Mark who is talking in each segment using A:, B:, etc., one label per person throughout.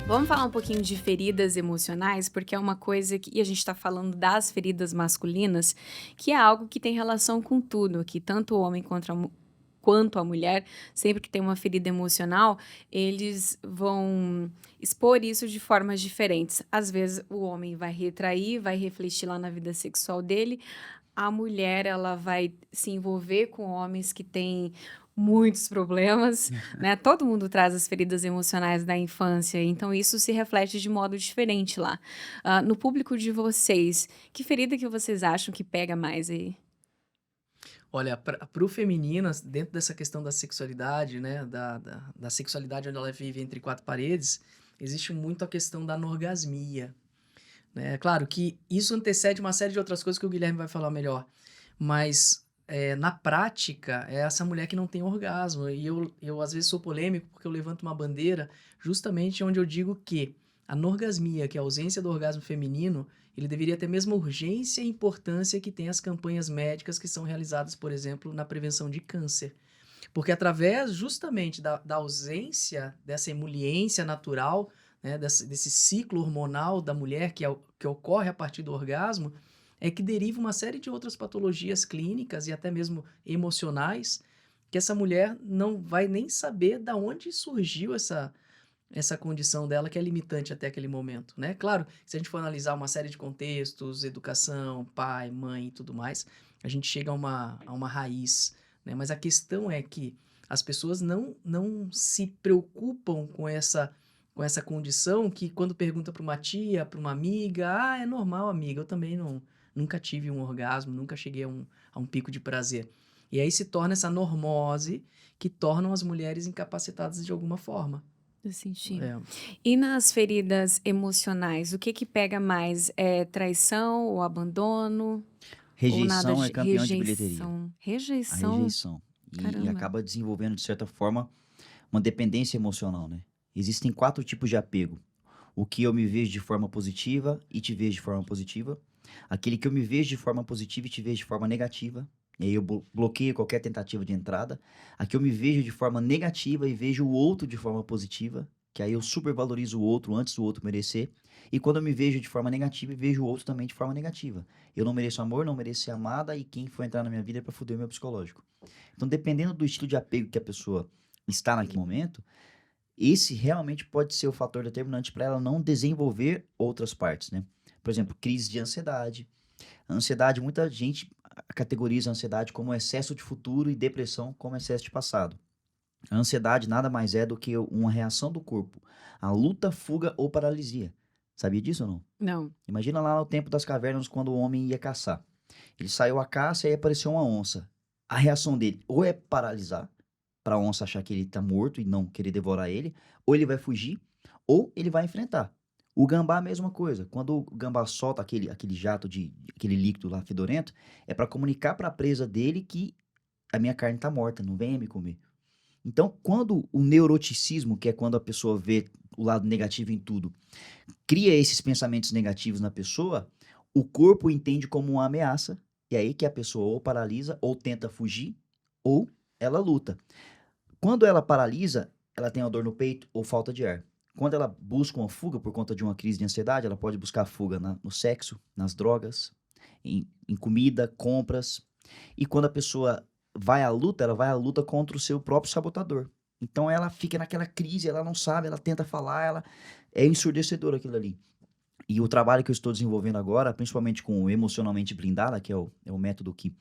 A: Vamos falar um pouquinho de feridas emocionais, porque é uma coisa que e a gente está falando das feridas masculinas, que é algo que tem relação com tudo, que tanto o homem quanto a mulher, sempre que tem uma ferida emocional, eles vão expor isso de formas diferentes. Às vezes, o homem vai retrair, vai refletir lá na vida sexual dele. A mulher, ela vai se envolver com homens que têm muitos problemas, né, todo mundo traz as feridas emocionais da infância, então isso se reflete de modo diferente lá. No público de vocês, que ferida que vocês acham que pega mais aí?
B: Olha, para o feminino, dentro dessa questão da sexualidade, né, da sexualidade onde ela vive entre quatro paredes, existe muito a questão da anorgasmia, né? Claro que isso antecede uma série de outras coisas que o Guilherme vai falar melhor, mas na prática, é essa mulher que não tem orgasmo. E eu às vezes sou polêmico porque eu levanto uma bandeira justamente onde eu digo que a anorgasmia, que é a ausência do orgasmo feminino, ele deveria ter a mesma urgência e importância que tem as campanhas médicas que são realizadas, por exemplo, na prevenção de câncer. Porque através justamente da ausência dessa emoliência natural, né, desse ciclo hormonal da mulher que ocorre a partir do orgasmo, é que deriva uma série de outras patologias clínicas e até mesmo emocionais, que essa mulher não vai nem saber da onde surgiu essa condição dela que é limitante até aquele momento, né. Claro, se a gente for analisar uma série de contextos, educação, pai, mãe e tudo mais, a gente chega a uma raiz, né, mas a questão é que as pessoas não se preocupam com essa condição que quando pergunta para uma tia, para uma amiga: "Ah, é normal amiga, eu também nunca tive um orgasmo, nunca cheguei a um pico de prazer". E aí se torna essa normose que tornam as mulheres incapacitadas de alguma forma.
A: Eu senti.
B: É.
A: E nas feridas emocionais, o que que pega mais? É traição ou abandono? Ou nada
C: Rejeição é
A: de
C: campeão de bilheteria.
A: rejeição?
C: A
A: Rejeição?
C: rejeição. E
A: Caramba.
C: acaba desenvolvendo, de certa forma, uma dependência emocional, né. Existem 4 tipos de apego: o que eu me vejo de forma positiva e te vejo de forma positiva, aquele que eu me vejo de forma positiva e te vejo de forma negativa, e aí eu bloqueio qualquer tentativa de entrada, a que eu me vejo de forma negativa e vejo o outro de forma positiva, que aí eu supervalorizo o outro antes do outro merecer, e quando eu me vejo de forma negativa e vejo o outro também de forma negativa. Eu não mereço amor, não mereço ser amada e quem for entrar na minha vida é pra foder o meu psicológico. Então, dependendo do estilo de apego que a pessoa está naquele momento, esse realmente pode ser o fator determinante para ela não desenvolver outras partes, né. Por exemplo, crise de ansiedade. A ansiedade, muita gente categoriza a ansiedade como excesso de futuro e depressão como excesso de passado. A ansiedade nada mais é do que uma reação do corpo à luta, fuga ou paralisia. Sabia disso ou não?
A: Não.
C: Imagina lá no tempo das cavernas quando o homem ia caçar. Ele saiu à caça e aí apareceu uma onça. A reação dele ou é paralisar, para a onça achar que ele tá morto e não querer devorar ele, ou ele vai fugir, ou ele vai enfrentar. O gambá a mesma coisa, quando o gambá solta aquele jato aquele líquido lá fedorento, é para comunicar para a presa dele que a minha carne tá morta, não venha me comer. Então, quando o neuroticismo, que é quando a pessoa vê o lado negativo em tudo, cria esses pensamentos negativos na pessoa, o corpo entende como uma ameaça, e é aí que a pessoa ou paralisa, ou tenta fugir, ou ela luta. Quando ela paralisa, ela tem uma dor no peito ou falta de ar. Quando ela busca uma fuga por conta de uma crise de ansiedade, ela pode buscar fuga no sexo, nas drogas, em comida, compras. E quando a pessoa vai à luta, ela vai à luta contra o seu próprio sabotador. Então ela fica naquela crise, ela não sabe, ela tenta falar, ela é ensurdecedor aquilo ali. E o trabalho que eu estou desenvolvendo agora, principalmente com o Emocionalmente Blindada, que é o método que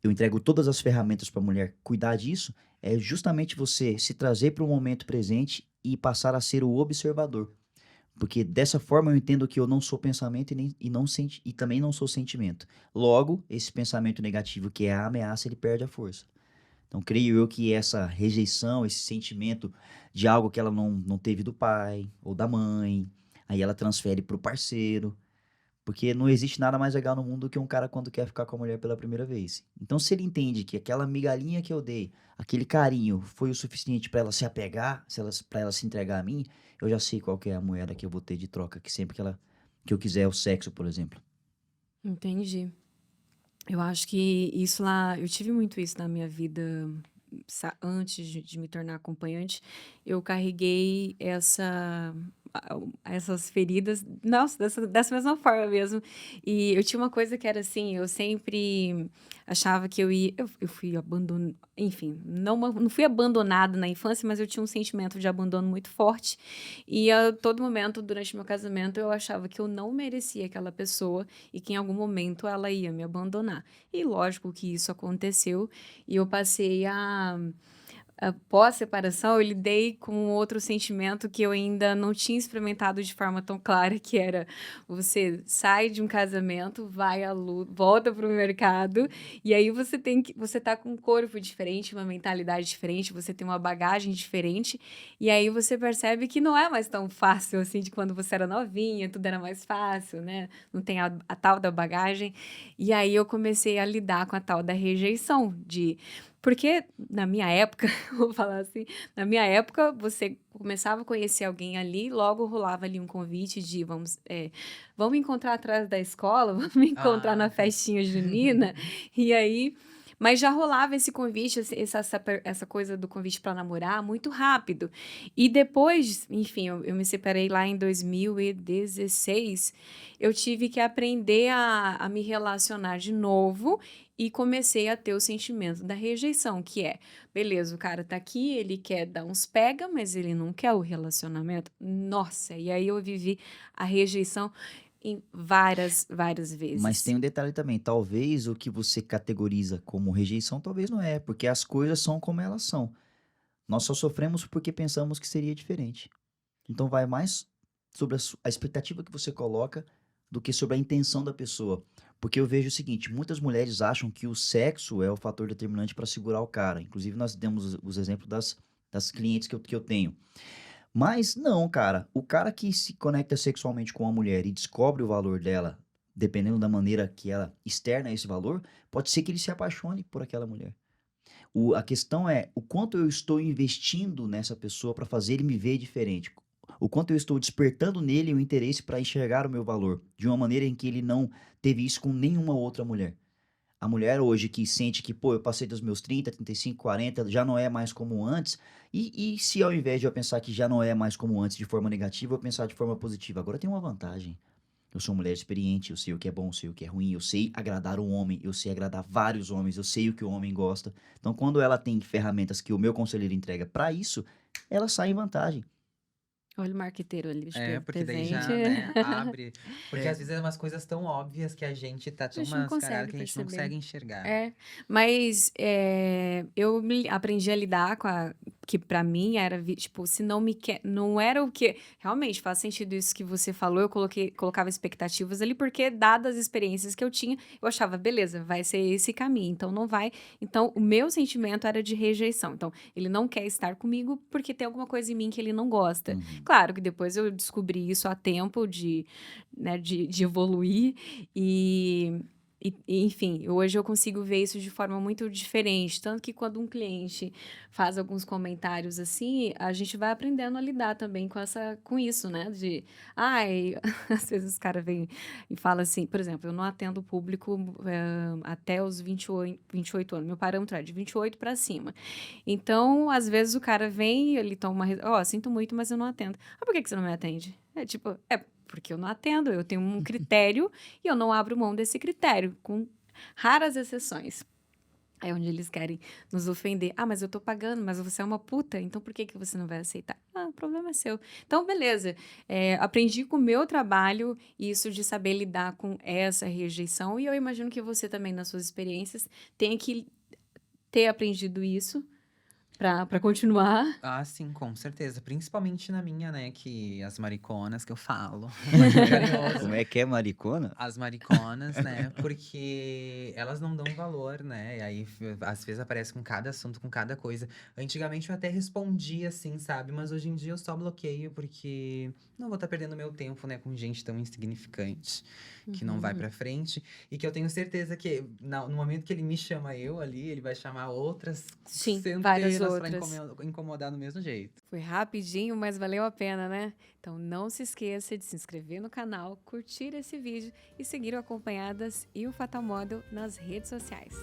C: eu entrego todas as ferramentas para a mulher cuidar disso, é justamente você se trazer para o momento presente e passar a ser o observador. Porque dessa forma eu entendo que eu não sou pensamento e também não sou sentimento. Logo, esse pensamento negativo que é a ameaça, ele perde a força. Então, creio eu que essa rejeição, esse sentimento de algo que ela não teve do pai ou da mãe, aí ela transfere para o parceiro, porque não existe nada mais legal no mundo do que um cara quando quer ficar com a mulher pela primeira vez. Então, se ele entende que aquela migalhinha que eu dei, aquele carinho, foi o suficiente para ela se apegar, para ela se entregar a mim, eu já sei qual que é a moeda que eu vou ter de troca, que sempre que eu quiser o sexo, por exemplo.
A: Entendi. Eu acho que isso lá eu tive muito isso na minha vida, antes de me tornar acompanhante, eu carreguei essas feridas, nossa, dessa mesma forma mesmo. E eu tinha uma coisa que era assim, eu sempre achava que eu fui abandonada, enfim, não fui abandonada na infância, mas eu tinha um sentimento de abandono muito forte. E a todo momento, durante meu casamento, eu achava que eu não merecia aquela pessoa e que em algum momento ela ia me abandonar. E lógico que isso aconteceu e eu passei pós-separação, eu lidei com outro sentimento que eu ainda não tinha experimentado de forma tão clara, que era você sai de um casamento, vai à luta, volta para o mercado, e aí você tá com um corpo diferente, uma mentalidade diferente, você tem uma bagagem diferente, e aí você percebe que não é mais tão fácil assim de quando você era novinha, tudo era mais fácil, né? Não tem a tal da bagagem. E aí eu comecei a lidar com a tal da rejeição, porque na minha época, vou falar assim, na minha época, você começava a conhecer alguém ali, logo rolava ali um convite de vamos encontrar atrás da escola, vamos encontrar
D: Ah,
A: na festinha junina, e aí. Mas já rolava esse convite, essa coisa do convite para namorar muito rápido. E depois, enfim, eu me separei lá em 2016, eu tive que aprender a me relacionar de novo e comecei a ter o sentimento da rejeição, que é, beleza, o cara tá aqui, ele quer dar uns pega, mas ele não quer o relacionamento. Nossa, e aí eu vivi a rejeição em várias, várias
C: Mas
A: vezes.
C: tem um detalhe também, talvez o que você categoriza como rejeição, talvez não é, porque as coisas são como elas são. Nós só sofremos porque pensamos que seria diferente. Então vai mais sobre a expectativa que você coloca do que sobre a intenção da pessoa. Porque eu vejo o seguinte, muitas mulheres acham que o sexo é o fator determinante para segurar o cara. Inclusive nós demos os exemplos das clientes que eu tenho. Mas não, cara. O cara que se conecta sexualmente com uma mulher e descobre o valor dela, dependendo da maneira que ela externa esse valor, pode ser que ele se apaixone por aquela mulher. A questão é o quanto eu estou investindo nessa pessoa para fazer ele me ver diferente. O quanto eu estou despertando nele o interesse para enxergar o meu valor, de uma maneira em que ele não teve isso com nenhuma outra mulher. A mulher hoje que sente que, pô, eu passei dos meus 30, 35, 40, já não é mais como antes. E se ao invés de eu pensar que já não é mais como antes de forma negativa, eu pensar de forma positiva? Agora tem uma vantagem. Eu sou mulher experiente, eu sei o que é bom, eu sei o que é ruim, eu sei agradar um homem, eu sei agradar vários homens, eu sei o que o homem gosta. Então, quando ela tem ferramentas que o meu conselheiro entrega para isso, ela sai em vantagem.
A: Olha o marqueteiro ali
D: porque daí
A: presente.
D: já, né, abre. Porque
B: É,
D: às vezes é umas coisas tão óbvias que a gente tá
A: A
D: tão
A: gente não
D: mascarado
A: consegue
D: que a gente não
A: perceber.
D: consegue enxergar.
A: É, mas eu aprendi a lidar que pra mim era, tipo, se não me quer, não era o que, realmente faz sentido isso que você falou, eu colocava expectativas ali, porque dadas as experiências que eu tinha, eu achava, beleza, vai ser esse caminho, então não vai, então o meu sentimento era de rejeição, então ele não quer estar comigo porque tem alguma coisa em mim que ele não gosta.
C: Uhum.
A: Claro que depois eu descobri isso a tempo né, de evoluir enfim, hoje eu consigo ver isso de forma muito diferente. Tanto que quando um cliente faz alguns comentários assim, a gente vai aprendendo a lidar também com isso, né? Ai, às vezes os caras vêm e falam assim, por exemplo, eu não atendo o público até os 28 anos. Meu parâmetro é de 28 para cima. Então, às vezes o cara vem, ele toma sinto muito, mas eu não atendo. Ah, por que que você não me atende? É tipo, porque eu não atendo, eu tenho um critério e eu não abro mão desse critério, com raras exceções. É onde eles querem nos ofender. Ah, mas eu tô pagando, mas você é uma puta, então por que que você não vai aceitar? Ah, o problema é seu. Então, beleza. Aprendi com o meu trabalho isso de saber lidar com essa rejeição e eu imagino que você também, nas suas experiências, tenha que ter aprendido isso para continuar.
D: Ah, sim, com certeza. Principalmente na minha, né, que as mariconas que eu falo, mas é carinhoso.
C: Como é que é maricona?
D: As mariconas, né? Porque elas não dão valor, né? E aí, às vezes, aparece com cada assunto, com cada coisa. Antigamente eu até respondia assim, sabe? Mas hoje em dia eu só bloqueio porque não vou estar perdendo meu tempo, né? Com gente tão insignificante, que não vai pra frente. E que eu tenho certeza que no momento que ele me chama eu ali, ele vai chamar outras
A: Sim, várias
D: centenas pra
A: outras.
D: incomodar do mesmo jeito.
A: Foi rapidinho, mas valeu a pena, né? Então não se esqueça de se inscrever no canal, curtir esse vídeo e seguir o Acompanhadas e o Fatal Model nas redes sociais.